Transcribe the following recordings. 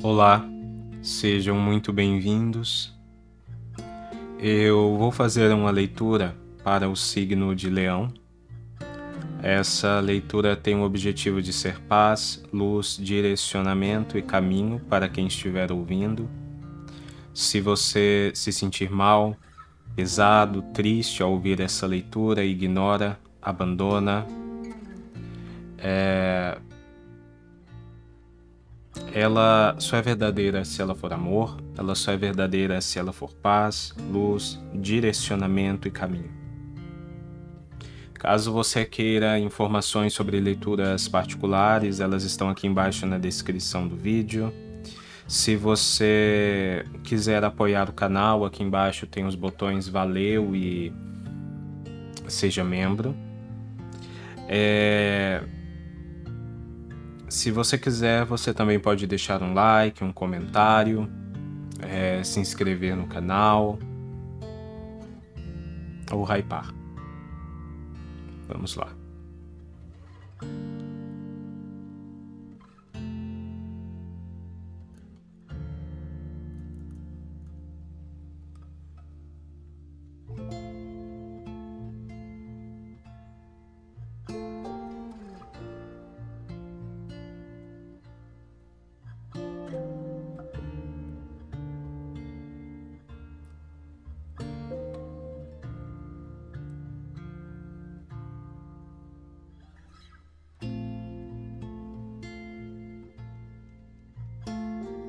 Olá, sejam muito bem-vindos. Eu vou fazer uma leitura para o signo de Leão. Essa leitura tem o objetivo de ser paz, luz, direcionamento e caminho para quem estiver ouvindo. Se você se sentir mal, pesado, triste ao ouvir essa leitura, ignora, abandona. Ela só é verdadeira se ela for amor, ela só é verdadeira se ela for paz, luz, direcionamento e caminho. Caso você queira informações sobre leituras particulares, elas estão aqui embaixo na descrição do vídeo. Se você quiser apoiar o canal, aqui embaixo tem os botões Valeu e Seja Membro. Se você quiser, você também pode deixar um like, um comentário, se inscrever no canal ou hypar. Vamos lá.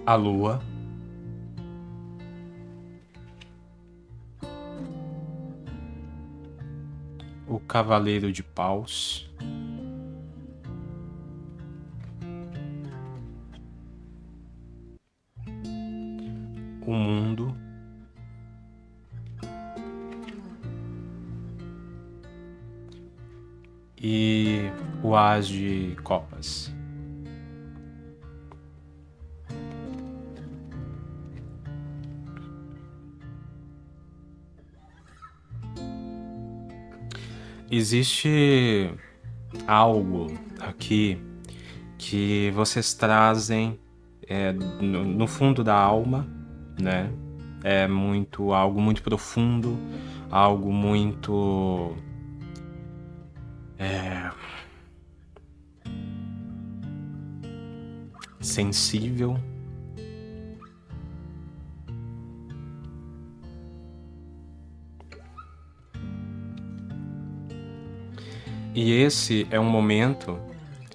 A Lua, o Cavaleiro de Paus, o Mundo, e o As de Copas. Existe algo aqui que vocês trazem no fundo da alma, né? É algo muito profundo, algo muito sensível. E esse é um momento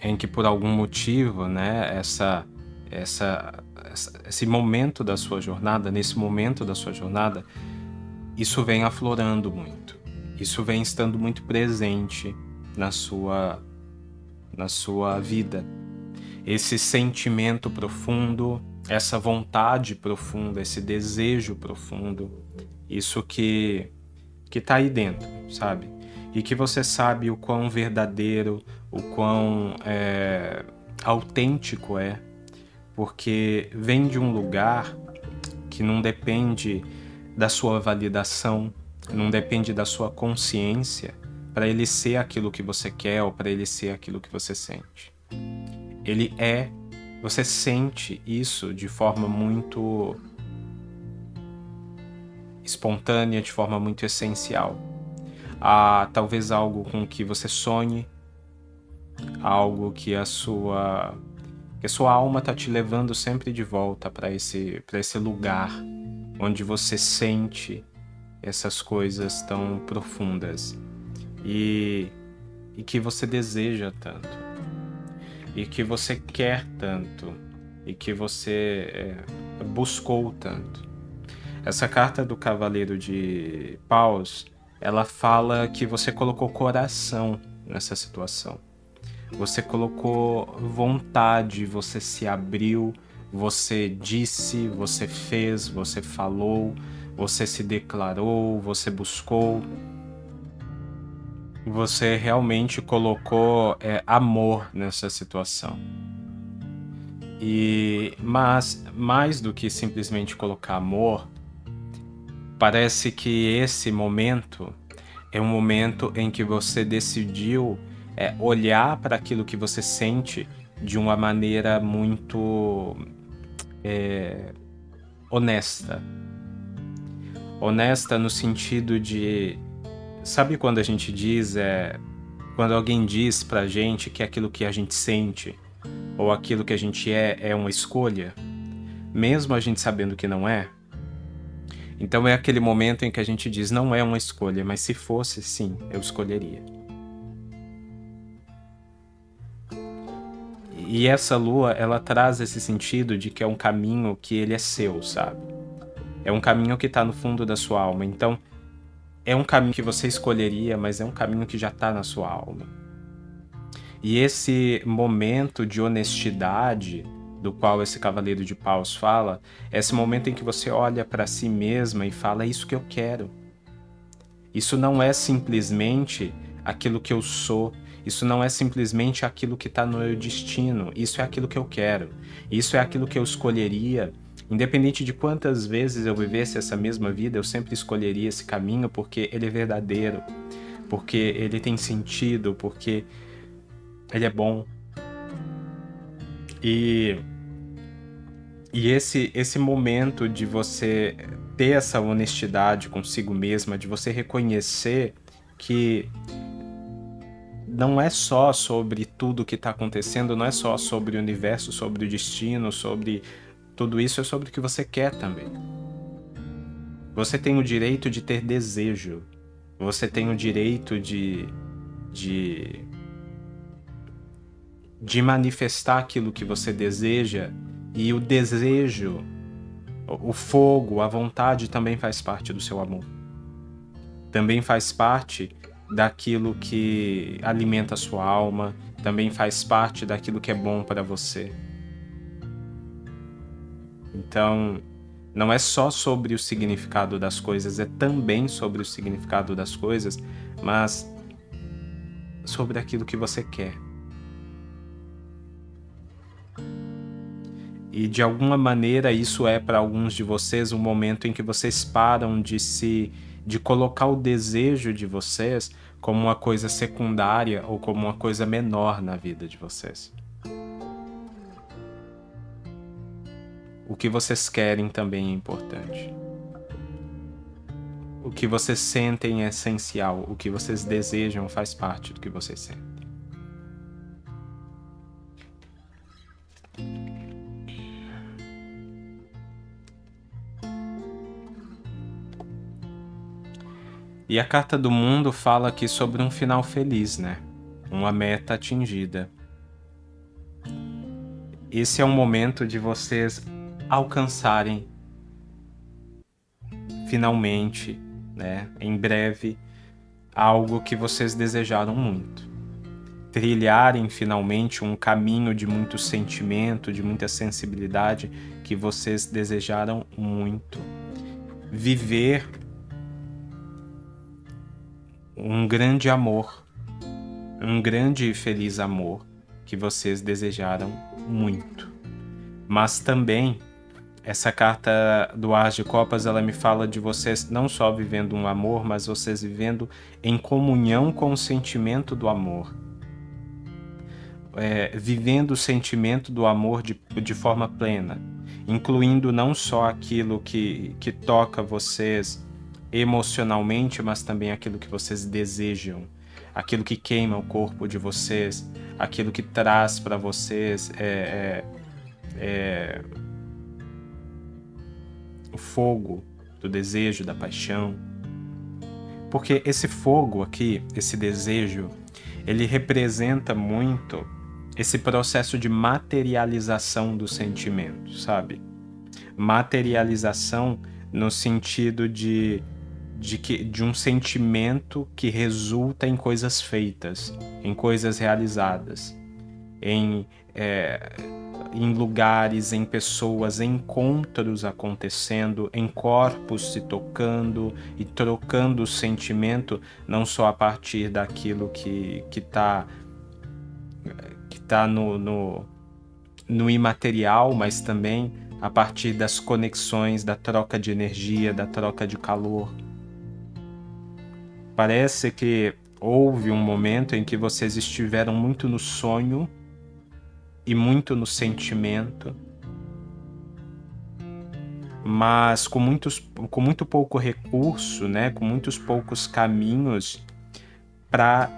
em que, por algum motivo, né, esse momento da sua jornada, nesse momento da sua jornada, isso vem aflorando muito. Isso vem estando muito presente na sua vida. Esse sentimento profundo, essa vontade profunda, esse desejo profundo, isso que tá aí dentro, sabe? E que você sabe o quão verdadeiro, o quão autêntico é, porque vem de um lugar que não depende da sua validação, não depende da sua consciência para ele ser aquilo que você quer ou para ele ser aquilo que você sente. Ele é, você sente isso de forma muito espontânea, de forma muito essencial. Talvez algo com que você sonhe, algo que a sua alma está te levando sempre de volta para esse lugar onde você sente essas coisas tão profundas e que você deseja tanto, e que você quer tanto, e que você buscou tanto. Essa carta do Cavaleiro de Paus, ela fala que você colocou coração nessa situação. Você colocou vontade, você se abriu, você disse, você fez, você falou, você se declarou, você buscou. Você realmente colocou amor nessa situação. Mas mais do que simplesmente colocar amor, parece que esse momento é um momento em que você decidiu olhar para aquilo que você sente de uma maneira muito honesta. Honesta no sentido de... Sabe quando a gente diz, quando alguém diz pra gente que aquilo que a gente sente ou aquilo que a gente é uma escolha, mesmo a gente sabendo que não é? Então é aquele momento em que a gente diz, não é uma escolha, mas se fosse, sim, eu escolheria. E essa lua, ela traz esse sentido de que é um caminho que ele é seu, sabe? É um caminho que tá no fundo da sua alma. Então, é um caminho que você escolheria, mas é um caminho que já tá na sua alma. E esse momento de honestidade, do qual esse Cavaleiro de Paus fala, é esse momento em que você olha para si mesma e fala, é isso que eu quero. Isso não é simplesmente aquilo que eu sou, isso não é simplesmente aquilo que está no meu destino, isso é aquilo que eu quero, isso é aquilo que eu escolheria. Independente de quantas vezes eu vivesse essa mesma vida, eu sempre escolheria esse caminho porque ele é verdadeiro, porque ele tem sentido, porque ele é bom. E, e esse momento de você ter essa honestidade consigo mesma, de você reconhecer que não é só sobre tudo que está acontecendo, não é só sobre o universo, sobre o destino, sobre tudo isso, é sobre o que você quer também. Você tem o direito de ter desejo, você tem o direito de, de manifestar aquilo que você deseja, e o desejo, o fogo, a vontade também faz parte do seu amor. Também faz parte daquilo que alimenta a sua alma, também faz parte daquilo que é bom para você. Então, não é só sobre o significado das coisas, é também sobre o significado das coisas, mas sobre aquilo que você quer. E de alguma maneira isso é para alguns de vocês um momento em que vocês param de colocar o desejo de vocês como uma coisa secundária ou como uma coisa menor na vida de vocês. O que vocês querem também é importante. O que vocês sentem é essencial. O que vocês desejam faz parte do que vocês sentem. E a Carta do Mundo fala aqui sobre um final feliz, né? Uma meta atingida. Esse é um momento de vocês alcançarem finalmente, né, em breve, algo que vocês desejaram muito. Trilharem finalmente um caminho de muito sentimento, de muita sensibilidade que vocês desejaram muito. Viver um grande amor, um grande e feliz amor que vocês desejaram muito. Mas também essa carta do As de Copas, ela me fala de vocês não só vivendo um amor, mas vocês vivendo em comunhão com o sentimento do amor. Vivendo o sentimento do amor de forma plena, incluindo não só aquilo que toca vocês emocionalmente, mas também aquilo que vocês desejam, aquilo que queima o corpo de vocês, aquilo que traz para vocês o fogo do desejo, da paixão. Porque esse fogo aqui, esse desejo, ele representa muito esse processo de materialização do sentimento, sabe? Materialização no sentido de um sentimento que resulta em coisas feitas, em coisas realizadas, em lugares, em pessoas, em encontros acontecendo, em corpos se tocando e trocando o sentimento, não só a partir daquilo que tá no imaterial, mas também a partir das conexões, da troca de energia, da troca de calor. Parece que houve um momento em que vocês estiveram muito no sonho e muito no sentimento, mas com muito pouco recurso, né? Com muitos poucos caminhos para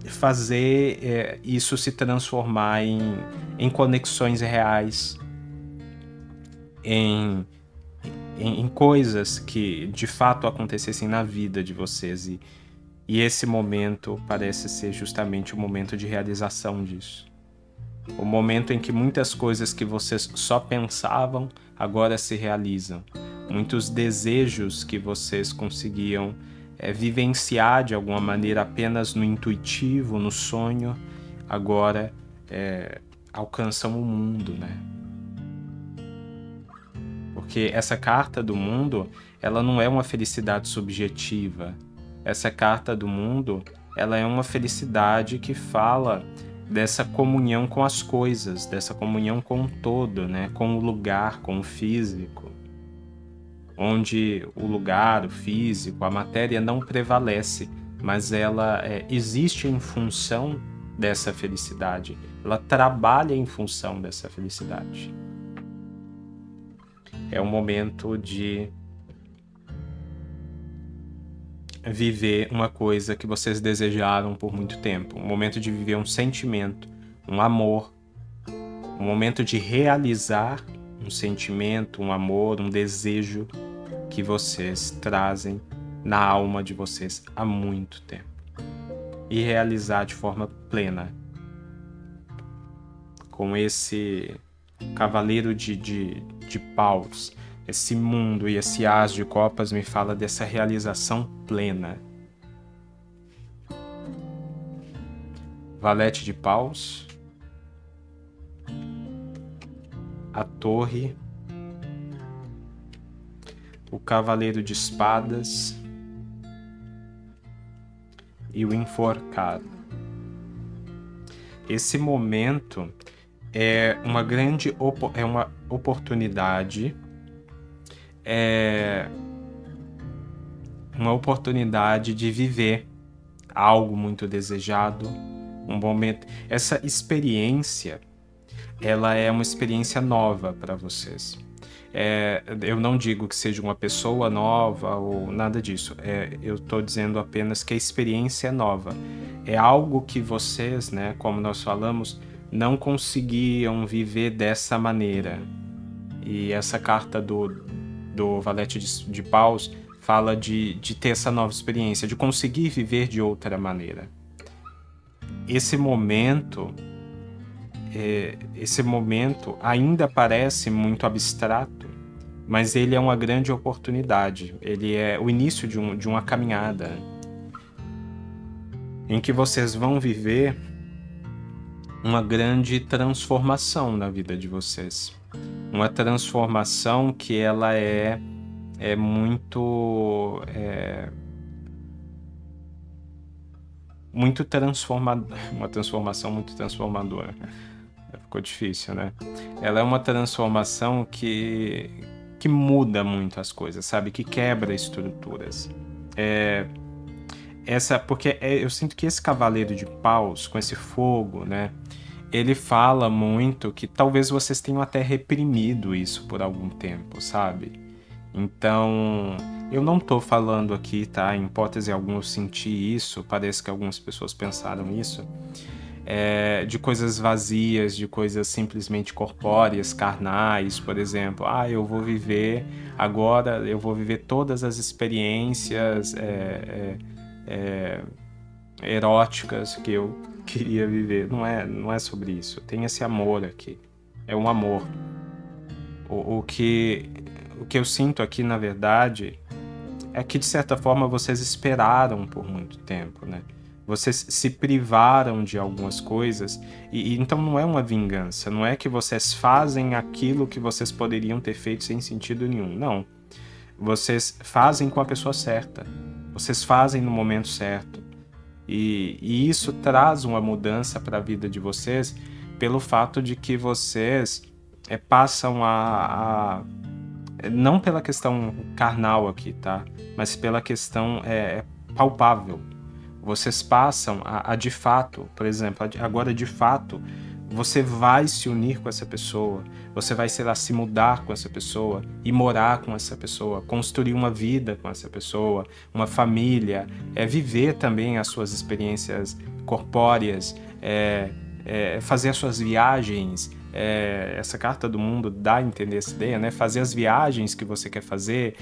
fazer isso se transformar em conexões reais, em coisas que de fato acontecessem na vida de vocês. E esse momento parece ser justamente o momento de realização disso. O momento em que muitas coisas que vocês só pensavam agora se realizam. Muitos desejos que vocês conseguiam vivenciar de alguma maneira apenas no intuitivo, no sonho, agora alcançam o mundo, né? Porque essa carta do mundo, ela não é uma felicidade subjetiva. Essa carta do mundo, ela é uma felicidade que fala dessa comunhão com as coisas, dessa comunhão com o todo, né? Com o lugar, com o físico. Onde o lugar, o físico, a matéria não prevalece, mas ela existe em função dessa felicidade. Ela trabalha em função dessa felicidade. É um momento de viver uma coisa que vocês desejaram por muito tempo. Um momento de viver um sentimento, um amor. Um momento de realizar um sentimento, um amor, um desejo que vocês trazem na alma de vocês há muito tempo. E realizar de forma plena. Com esse cavaleiro de paus, esse mundo e esse as de copas me fala dessa realização plena. Valete de paus, a torre, o cavaleiro de espadas e o enforcado. Esse momento é uma grande uma oportunidade, uma oportunidade de viver algo muito desejado, um momento. Essa experiência, ela é uma experiência nova para vocês. Eu não digo que seja uma pessoa nova ou nada disso. Eu estou dizendo apenas que a experiência é nova. É algo que vocês, né, como nós falamos, não conseguiam viver dessa maneira. E essa carta do Valete de Paus fala de ter essa nova experiência, de conseguir viver de outra maneira. Esse momento ainda parece muito abstrato, mas ele é uma grande oportunidade. Ele é o início de uma caminhada em que vocês vão viver uma grande transformação na vida de vocês. Uma transformação que ela é muito transformadora. Uma transformação muito transformadora. Ficou difícil, né? Ela é uma transformação que muda muito as coisas, sabe? Que quebra estruturas. Porque eu sinto que esse cavaleiro de paus, com esse fogo, né? Ele fala muito que talvez vocês tenham até reprimido isso por algum tempo, sabe? Então, eu não tô falando aqui, tá? Em hipótese alguma eu senti isso, parece que algumas pessoas pensaram isso, de coisas vazias, de coisas simplesmente corpóreas, carnais, por exemplo. Eu vou viver agora, eu vou viver todas as experiências eróticas que eu queria viver. Não é sobre isso. Tem esse amor aqui. É um amor. O que eu sinto aqui, na verdade, é que, de certa forma, vocês esperaram por muito tempo, né? Vocês se privaram de algumas coisas e então não é uma vingança. Não é que vocês fazem aquilo que vocês poderiam ter feito sem sentido nenhum. Não. Vocês fazem com a pessoa certa. Vocês fazem no momento certo. E isso traz uma mudança para a vida de vocês pelo fato de que vocês passam não pela questão carnal aqui, tá? Mas pela questão palpável. Vocês passam a de fato, por exemplo, agora de fato, você vai se unir com essa pessoa, você vai, sei lá, se mudar com essa pessoa e morar com essa pessoa, construir uma vida com essa pessoa, uma família, viver também as suas experiências corpóreas, fazer as suas viagens. Essa carta do mundo dá a entender essa ideia, né? Fazer as viagens que você quer fazer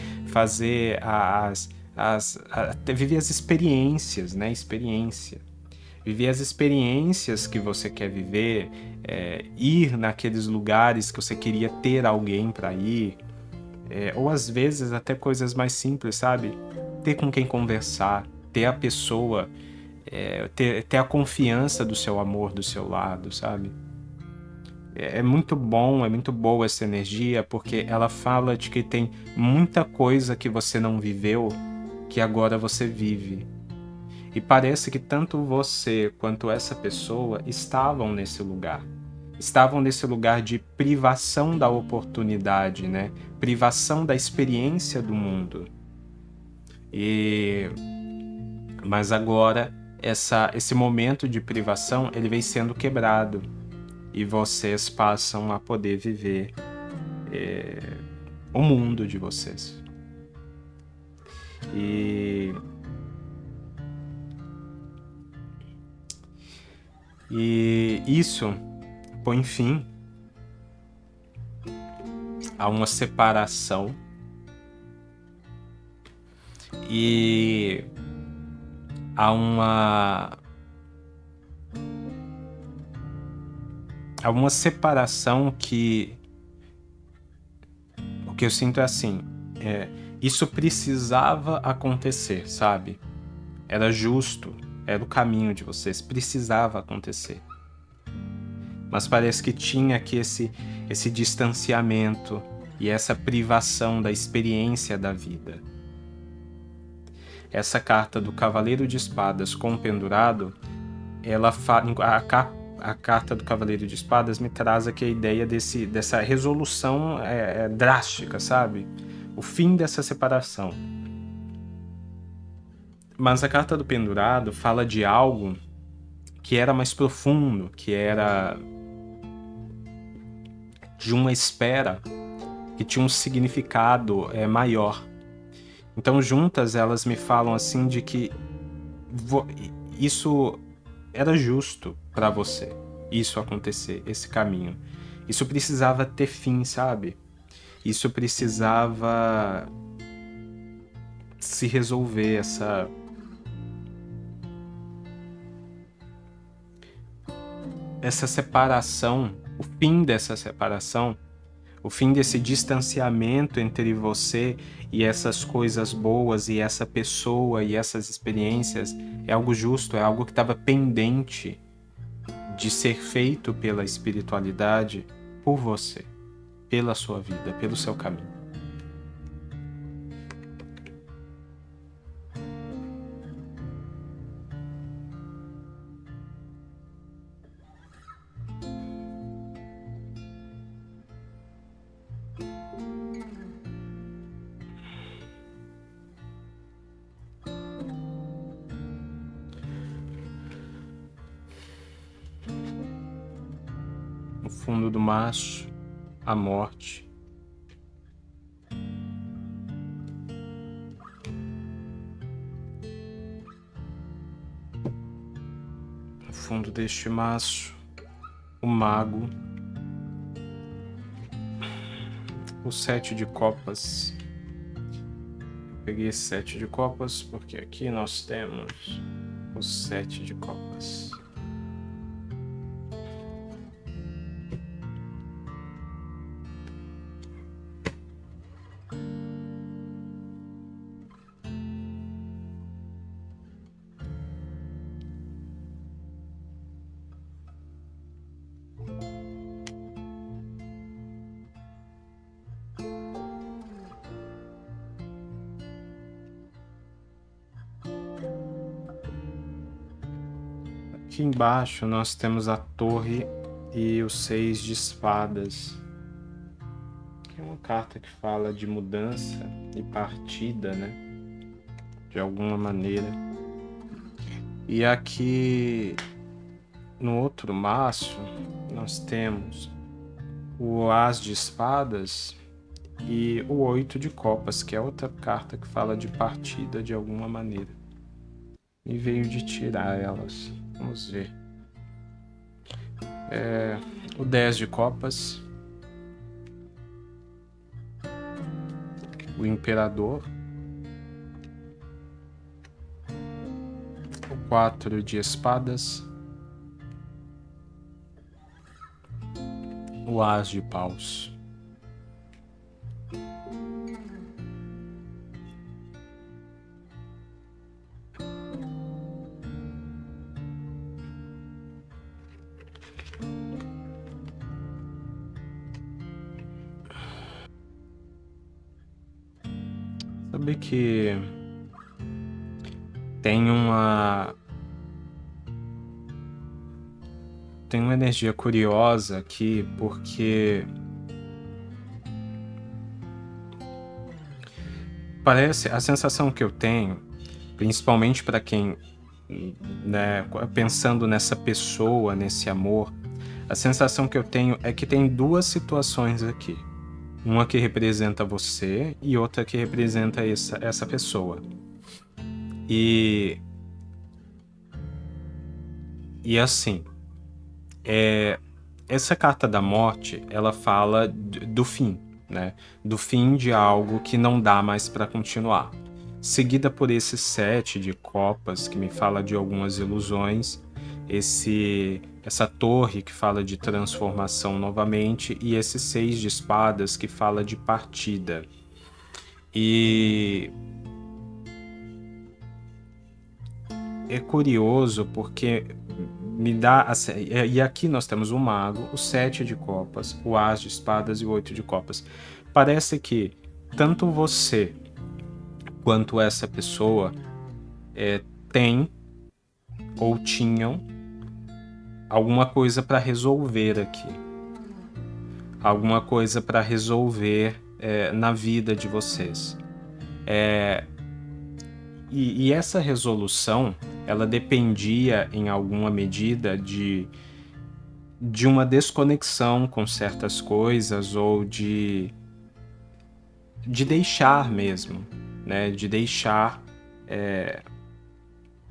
viver as experiências, né? Viver as experiências que você quer viver, ir naqueles lugares que você queria ter alguém para ir, ou às vezes até coisas mais simples, sabe? Ter com quem conversar, ter a pessoa, ter a confiança do seu amor do seu lado, sabe? É muito bom, é muito boa essa energia, porque ela fala de que tem muita coisa que você não viveu que agora você vive. E parece que tanto você quanto essa pessoa estavam nesse lugar. Estavam nesse lugar de privação da oportunidade, né? Privação da experiência do mundo. Mas agora, esse momento de privação, ele vem sendo quebrado. E vocês passam a poder viver o mundo de vocês. E isso põe fim a uma separação e a uma separação que o que eu sinto é assim, isso precisava acontecer, sabe? Era justo, era o caminho de vocês, precisava acontecer. Mas parece que tinha aqui esse distanciamento e essa privação da experiência da vida. Essa carta do Cavaleiro de Espadas com o Pendurado, ela fala, a carta do Cavaleiro de Espadas me traz aqui a ideia dessa resolução drástica, sabe? O fim dessa separação. Mas a carta do Pendurado fala de algo que era mais profundo, que era de uma espera que tinha um significado maior. Então juntas elas me falam assim de que isso era justo para você, isso acontecer, esse caminho. Isso precisava ter fim, sabe? Isso precisava se resolver, essa separação, o fim dessa separação, o fim desse distanciamento entre você e essas coisas boas e essa pessoa e essas experiências é algo justo, é algo que estava pendente de ser feito pela espiritualidade por você, pela sua vida, pelo seu caminho. No fundo do maço, a morte. No fundo deste maço, o mago. O 7 de copas. Eu peguei esse 7 de copas porque aqui nós temos o 7 de copas. Aqui embaixo nós temos a torre e o 6 de espadas. Que é uma carta que fala de mudança e partida, né? De alguma maneira. E aqui No outro maço, nós temos o As de Espadas e o 8 de Copas, que é outra carta que fala de partida de alguma maneira. Me veio de tirar elas. Vamos ver. O 10 de Copas, o Imperador, o 4 de Espadas, o As de Paus. Sabe que tem uma energia curiosa aqui, porque parece, a sensação que eu tenho, principalmente para quem, né, pensando nessa pessoa, nesse amor, a sensação que eu tenho é que tem duas situações aqui. Uma que representa você e outra que representa essa pessoa. E assim, essa carta da morte, ela fala do fim, né? Do fim de algo que não dá mais para continuar. Seguida por esse 7 de copas, que me fala de algumas ilusões, essa torre que fala de transformação novamente, e esse 6 de espadas que fala de partida. E é curioso porque me dá. E aqui nós temos o mago, o 7 de copas, o as de espadas e o 8 de copas. Parece que tanto você quanto essa pessoa tem ou tinham alguma coisa para resolver aqui. Alguma coisa para resolver na vida de vocês. E essa resolução, ela dependia em alguma medida de uma desconexão com certas coisas ou de deixar mesmo, né? De deixar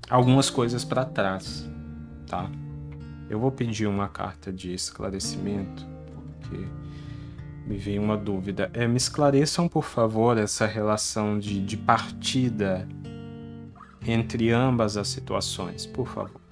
algumas coisas para trás, tá? Eu vou pedir uma carta de esclarecimento, porque me veio uma dúvida. Me esclareçam, por favor, essa relação de partida entre ambas as situações, por favor.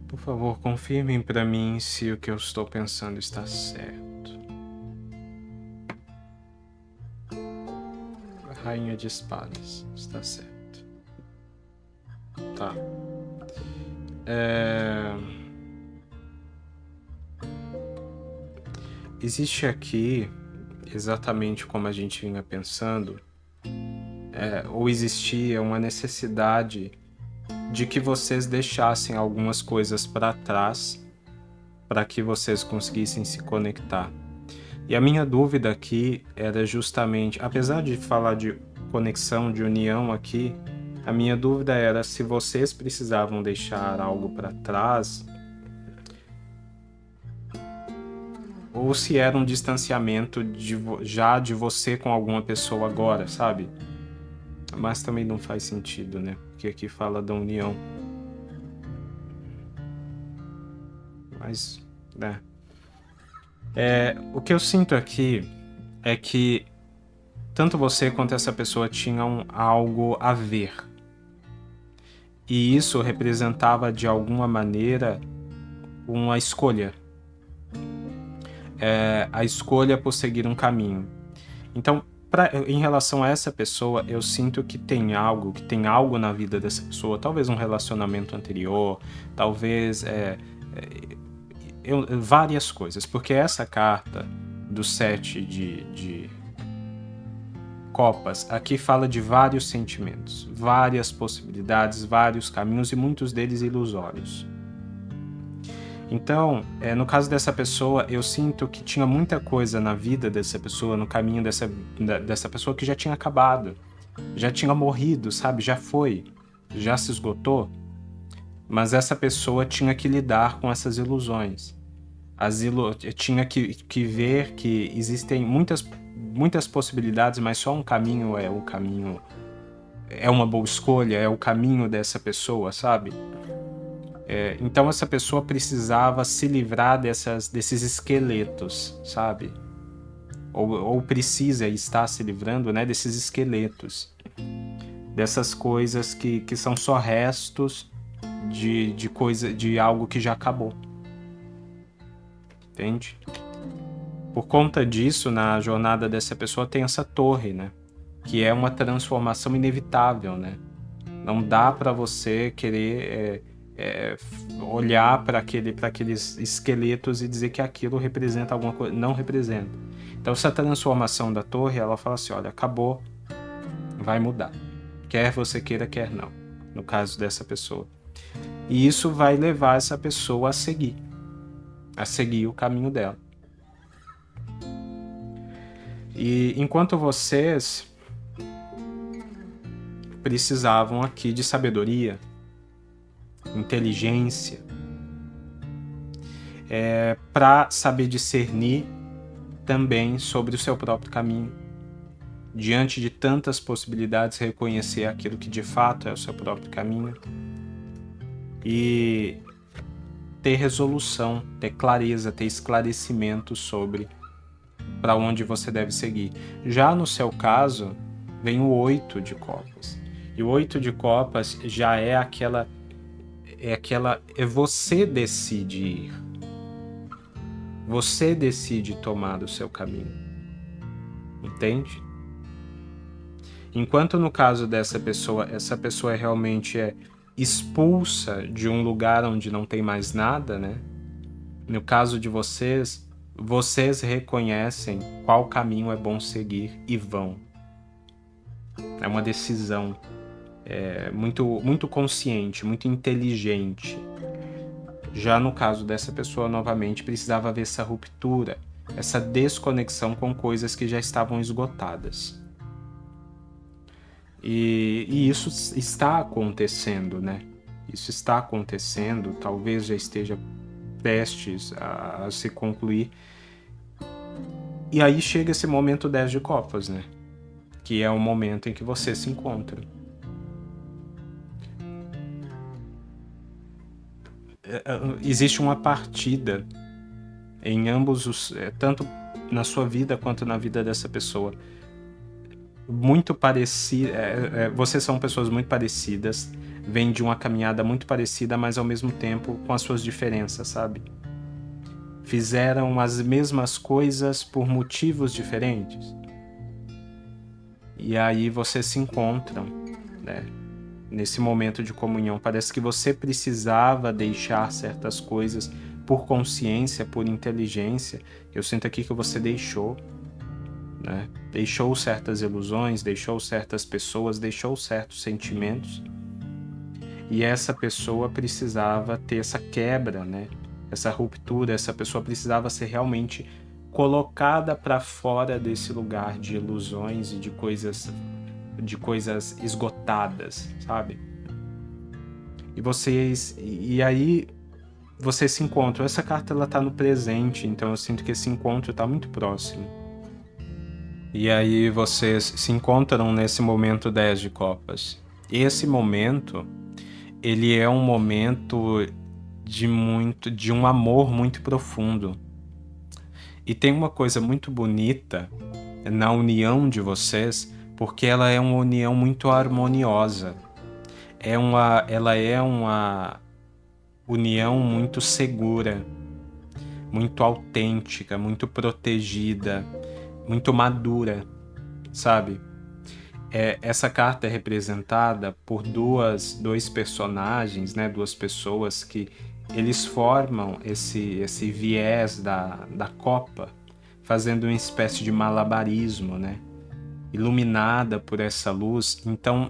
Por favor, confirmem para mim se o que eu estou pensando está certo. Rainha de espadas, está certo. Tá. Existe aqui, exatamente como a gente vinha pensando, ou existia uma necessidade de que vocês deixassem algumas coisas para trás para que vocês conseguissem se conectar. E a minha dúvida aqui era justamente, apesar de falar de conexão, de união aqui, a minha dúvida era se vocês precisavam deixar algo para trás ou se era um distanciamento já de você com alguma pessoa agora, sabe? Mas também não faz sentido, né? Porque aqui fala da união. Mas, né? O que eu sinto aqui é que tanto você quanto essa pessoa tinham algo a ver. E isso representava, de alguma maneira, uma escolha. A escolha por seguir um caminho. Então, Em relação a essa pessoa, eu sinto que tem algo na vida dessa pessoa, talvez um relacionamento anterior, talvez várias coisas, porque essa carta do 7 de copas aqui fala de vários sentimentos, várias possibilidades, vários caminhos e muitos deles ilusórios. Então, no caso dessa pessoa, eu sinto que tinha muita coisa na vida dessa pessoa, no caminho dessa pessoa que já tinha acabado, já tinha morrido, sabe? Já foi, já se esgotou, mas essa pessoa tinha que lidar com essas ilusões. Tinha que ver que existem muitas possibilidades, mas só um caminho é o caminho, é uma boa escolha, é o caminho dessa pessoa, sabe? Então essa pessoa precisava se livrar desses esqueletos, sabe? Ou precisa estar se livrando, né, desses esqueletos, dessas coisas que são só restos de algo que já acabou. Entende? Por conta disso, na jornada dessa pessoa tem essa torre, né? Que é uma transformação inevitável, né? Não dá para você querer olhar para aqueles esqueletos e dizer que aquilo representa alguma coisa. Não representa. Então essa transformação da torre, ela fala assim, olha, acabou, vai mudar. Quer você queira, quer não. No caso dessa pessoa. E isso vai levar essa pessoa a seguir o caminho dela. E enquanto vocês precisavam aqui de sabedoria, inteligência, para saber discernir também sobre o seu próprio caminho. Diante de tantas possibilidades, reconhecer aquilo que de fato é o seu próprio caminho e ter resolução, ter clareza, ter esclarecimento sobre para onde você deve seguir. Já no seu caso, vem o 8 de copas. E o 8 de copas já é você decide ir. Você decide tomar o seu caminho. Entende? Enquanto no caso dessa pessoa, essa pessoa realmente é expulsa de um lugar onde não tem mais nada, né? No caso de vocês reconhecem qual caminho é bom seguir e vão. É uma decisão muito consciente, muito inteligente. Já no caso dessa pessoa, novamente, precisava haver essa ruptura, essa desconexão com coisas que já estavam esgotadas. E isso está acontecendo, né? Isso está acontecendo, talvez já esteja prestes a se concluir. E aí chega esse momento 10 de copas, né? Que é o momento em que você se encontra. Existe uma partida em ambos tanto na sua vida quanto na vida dessa pessoa. Muito parecida. Vocês são pessoas muito parecidas, vêm de uma caminhada muito parecida, mas ao mesmo tempo com as suas diferenças, sabe? Fizeram as mesmas coisas por motivos diferentes. E aí vocês se encontram, né? Nesse momento de comunhão. Parece que você precisava deixar certas coisas por consciência, por inteligência. Eu sinto aqui que você deixou, né? Deixou certas ilusões, deixou certas pessoas, deixou certos sentimentos. E essa pessoa precisava ter essa quebra, né? Essa ruptura, essa pessoa precisava ser realmente colocada para fora desse lugar de ilusões e de coisas esgotadas, sabe? E aí vocês se encontram. Essa carta ela tá no presente, então eu sinto que esse encontro tá muito próximo. E aí vocês se encontram nesse momento 10 de copas. E esse momento, ele é um momento de um amor muito profundo. E tem uma coisa muito bonita na união de vocês, porque ela é uma união muito harmoniosa. Ela é uma união muito segura, muito autêntica, muito protegida, muito madura. sabe? Essa carta é representada por dois personagens, né? Duas pessoas que eles formam esse viés da copa, fazendo uma espécie de malabarismo, né? Iluminada por essa luz. Então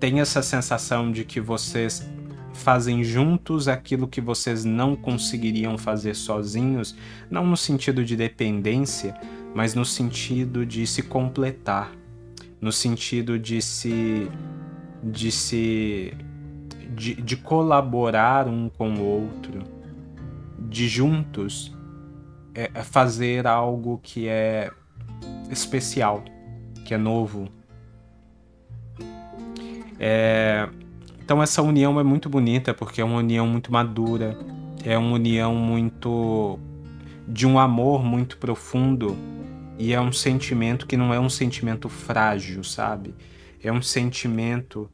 tem essa sensação de que vocês fazem juntos aquilo que vocês não conseguiriam fazer sozinhos, não no sentido de dependência, mas no sentido de se completar, no sentido de colaborar um com o outro, de juntos fazer algo que é especial, que é novo. Então essa união é muito bonita porque é uma união muito madura, é uma união muito de um amor muito profundo, e é um sentimento que não é um sentimento frágil, sabe? É um sentimento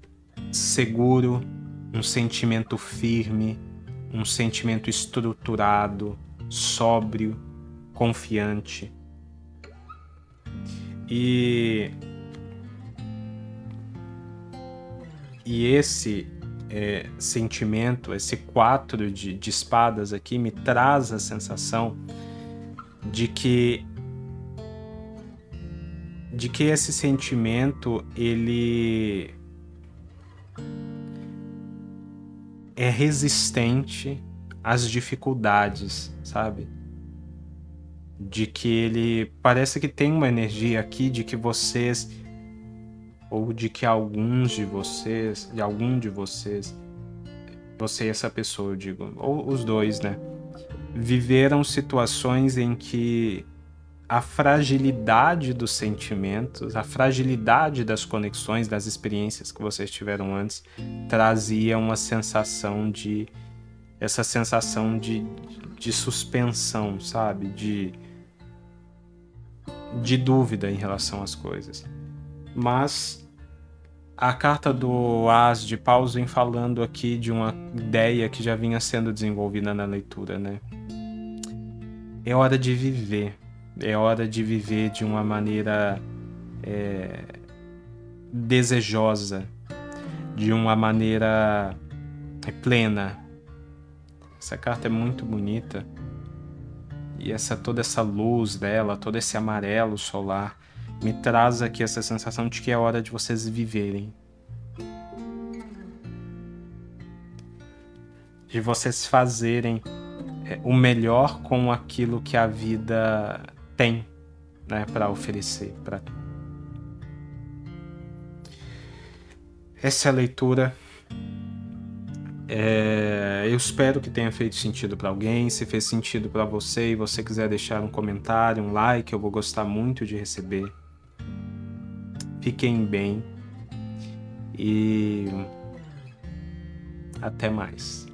seguro, um sentimento firme, um sentimento estruturado, sóbrio, confiante. E esse sentimento, esse 4 de espadas aqui, me traz a sensação de que esse sentimento ele é resistente às dificuldades, sabe? De que ele parece que tem uma energia aqui de que vocês, ou de que algum de vocês, você e essa pessoa, eu digo, ou os dois, né? Viveram situações em que a fragilidade dos sentimentos, a fragilidade das conexões, das experiências que vocês tiveram antes, trazia uma sensação essa sensação de suspensão, sabe? De dúvida em relação às coisas. Mas a carta do As de Paus vem falando aqui de uma ideia que já vinha sendo desenvolvida na leitura, né? É hora de viver. É hora de viver de uma maneira desejosa, de uma maneira plena. Essa carta é muito bonita. E toda essa luz dela, todo esse amarelo solar, me traz aqui essa sensação de que é hora de vocês viverem. De vocês fazerem o melhor com aquilo que a vida tem, né, para oferecer. Essa é a leitura. Eu espero que tenha feito sentido para alguém. Se fez sentido para você e você quiser deixar um comentário, um like, eu vou gostar muito de receber. Fiquem bem e até mais.